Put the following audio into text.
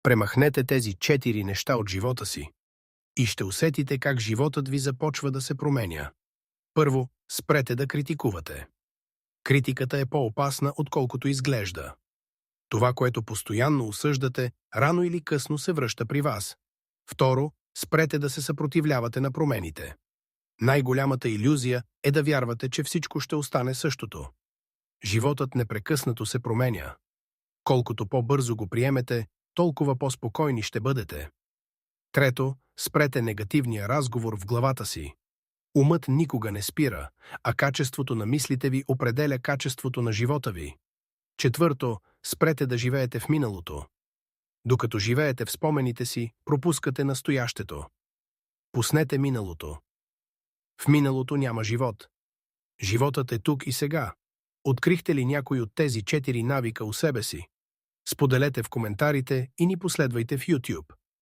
Премахнете тези 4 неща от живота си и ще усетите как животът ви започва да се променя. Първо, спрете да критикувате. Критиката е по-опасна, отколкото изглежда. Това, което постоянно осъждате, рано или късно се връща при вас. Второ, спрете да се съпротивлявате на промените. Най-голямата илюзия е да вярвате, че всичко ще остане същото. Животът непрекъснато се променя. Колкото по-бързо го приемете, толкова по-спокойни ще бъдете. Трето, спрете негативния разговор в главата си. Умът никога не спира, а качеството на мислите ви определя качеството на живота ви. Четвърто, спрете да живеете в миналото. Докато живеете в спомените си, пропускате настоящето. Пуснете миналото. В миналото няма живот. Животът е тук и сега. Открихте ли някой от тези 4 навика у себе си? Споделете в коментарите и ни последвайте в YouTube.